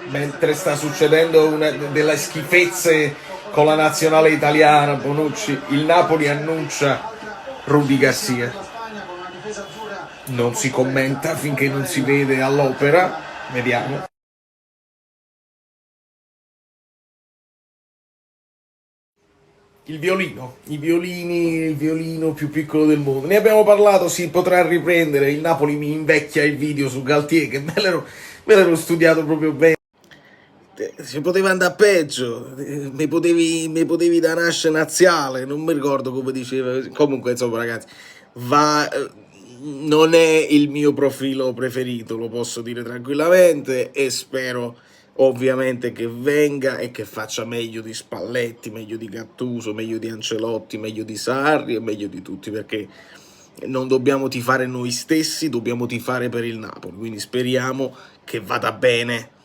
mentre sta succedendo una delle schifezze con la nazionale italiana, Bonucci, il Napoli annuncia Rudy Garcia. Non si commenta finché non si vede all'opera, vediamo. Il violino, il violino più piccolo del mondo. Ne abbiamo parlato, si potrà riprendere. Il Napoli mi invecchia il video su Galtier, che me l'ero studiato proprio bene. Si poteva andare peggio, mi potevi da nascere naziale, non mi ricordo come diceva. Comunque, insomma, ragazzi, va, non è il mio profilo preferito, lo posso dire tranquillamente, e spero ovviamente che venga e che faccia meglio di Spalletti, meglio di Gattuso, meglio di Ancelotti, meglio di Sarri e meglio di tutti, perché non dobbiamo tifare noi stessi, dobbiamo tifare per il Napoli, quindi speriamo che vada bene